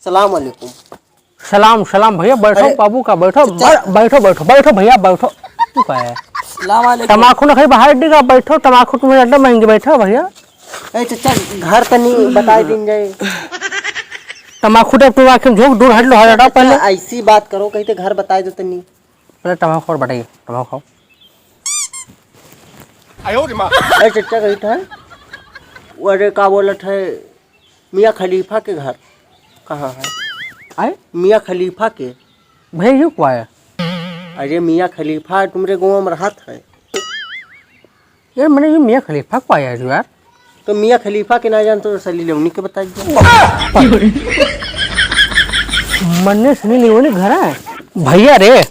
सलाम अलैकुम। सलाम सलाम भैया बैठो बाबू का बैठो बैठो बैठो बैठो भैया बैठो। तू क्या है तम्बाकू न खाई बाहर डिगा बैठो तम्बाकू तुम्हें अड्डा महंगे बैठो भैया। चाचा घर तनी बताए दिन जाए तम्बाकू टाइप तुम आँखें झोंक दूर हट लो हटा पहले। ऐसी बात करो कहते घर बताए दो तनी पहले तम्बाकू और बताइए तम्बाकू खाओ। चाचा कही था अरे का बोलत है मियाँ खलीफा के घर कहाँ है? आए मियाँ खलीफा के भैया ये क्या है? अरे मियाँ खलीफा तुम्हारे गाँव में रहत है। यार मैंने ये मियाँ खलीफा को आया यार। तो मियाँ खलीफा के ना जान तो सली लेवनी के बता दो। मन्ने सनी लेवनी घर है भैया रे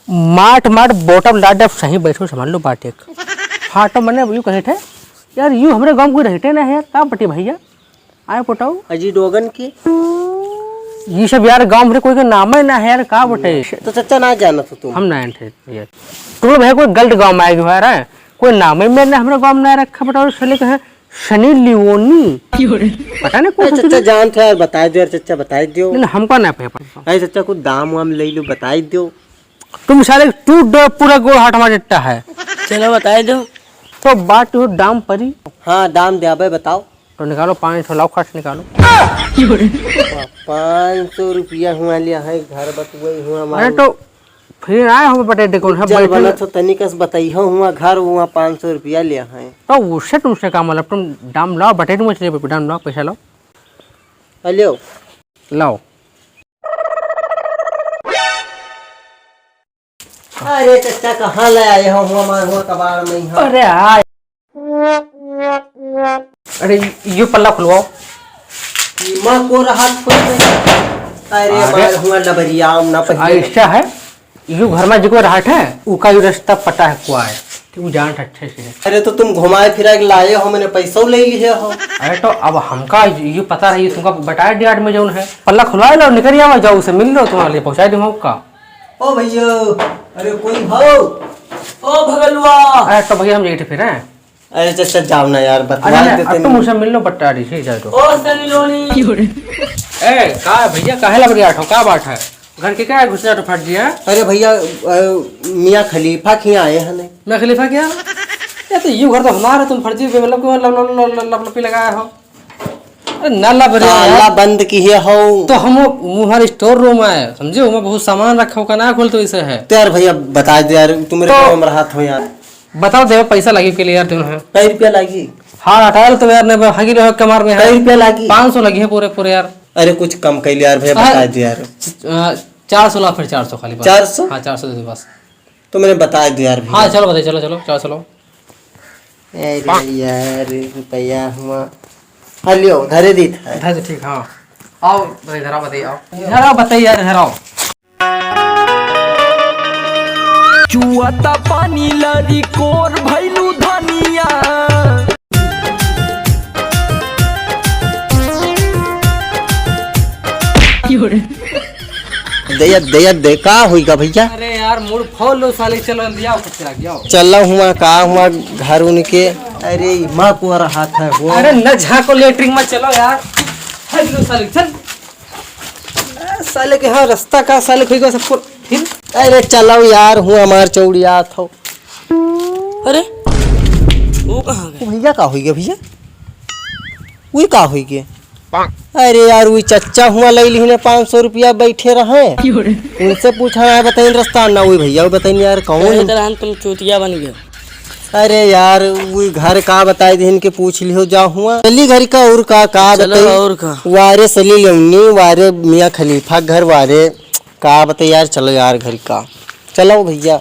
माट माट बॉटम लाड सही बैठो समझ लो बात एक फाटो मैंने यू कहे थे यार यू हमारे गांव को रहते ना है का बटे भैया आए पटाओ अजी डोगन के ये सब यार गांव में कोई का नाम ही ना है यार का बटे। तो चाचा ना जाना तो तुम हम ना थे भैया तुम लोग भैया कोई गलत गांव में आए यार कोई नाम ही मैंने हमारे गांव में ना रखा बताओ सली कहे सनी लियोनी पता नहीं कोई चाचा जान था यार बता दो यार चाचा बता दो। नहीं हमको ना पता अरे चाचा कुछ दाम वाम ले लो बता दो। तुम सारे टूट दो पूरा गोल हाथ हमारा जट्टा है। चलो बता दो तो बात हो दाम परी। हाँ दाम दे भाई बताओ तो निकालो 500 लाओ खर्च निकालो। 500 रुपया हुआ लिया है घर बतुए हुआ अरे तो फिर आए हम बटे देखो चल बना तो तनिकस बताइए हुआ घर हुआ 500 रुपया लिया है। तो उससे तुमसे का मतलब तुम दाम लाओ बटे तुम चले दाम लाओ पैसा लाओ हेलो लाओ। अरे चाचा कहाँ ले आए हो हुआ कबाड़ में यहाँ। अरे आए अरे ये पल्ला खुलवाओ माँ को राहत अरे मार हुआ डबरिया ना पहले ऐसा है यू घर में जो राहट है उसका यू रास्ता पता है कुआ है तू जान अच्छे से है। अरे तो तुम घुमाए फिरा के लाए हो मैंने पैसा ले लिए हो। अरे तो अब हमका यू पता रही तुमका बताया डियाड में जो है पल्ला खुलवा लो निकल जाओ जाओ उसे मिल लो तुम्हारे लिए पहुँचा दूंगा का। ओ भैया अरे कोई हो ओ भगलवा। अरे तो भैया हम यही फिर हैं। अरे चाचा जाओ ना यार बता अब तुम उसे मिल लो बट्टा री जाए तो ओ सनी लोनी ए का भैया काहे लग रही आठो का बात है घर के क्या घुस जाटो फट दिया। अरे भैया मियाँ खलीफा के आए हैं नहीं मैं खलीफा क्या या तो ये घर तो हमारा तुम फर्जी मतलब लपलपी लगाया हो। अरे नाला ताला बंद किए हो तो हम हमारे स्टोर रूम है समझे मैं बहुत सामान रखा हो का ना खोल तो इसे है तो यार भैया बता दे यार तुम्हारे गाँव में रहा था यार बताओ दे पैसा लगी के लिए यार तुम्हें कई रुपया लगी। हाँ हटाया तो यार ने हगी रहो कमर में कई रुपया लगी 500 लगी है पूरे पूरे यार। अरे कुछ कम कर लिया यार भैया बता दे यार 400 ला फिर 400 खाली 400 हाँ 400 दे दो बस। तो मैंने बता दिया यार हाँ चलो बताइए चलो चलो 400 लो। अरे यार रुपया हुआ हलियो धरे दी था ठीक हाँ आओ इधर आओ बताइए आओ इधर आओ बताइए यार इधर आओ। चुआता पानी लरी कोर भैलू धनिया दया दे का होगा भैया। अरे यार मूड फॉल लो साले चलो लिया कचरा गया चला हुआ का हुआ घर उनके। अरे माँ को रहा था वो अरे न झाको लेटरिंग में चलो यार हेलो साले चल साले के हाँ रास्ता का साले खोई सबको फिर। अरे चलो यार हूँ हमार चौड़िया था। अरे वो कहाँ गए भैया का होगा भैया वही का होगा। अरे यार वही चच्चा हुआ ले ली 500 रुपया बैठे रहे उनसे पूछा है बताइए रास्ता ना वही भैया बताइए यार कौन तुम चूतिया बन गए। अरे यार वही घर का बताए दिन के पूछ लियो जा हुआ चली घर का और का बताइए और का वारे सली लेवनी वारे मियाँ खलीफा घर वारे का बताइए यार चलो यार घर का चलो भैया।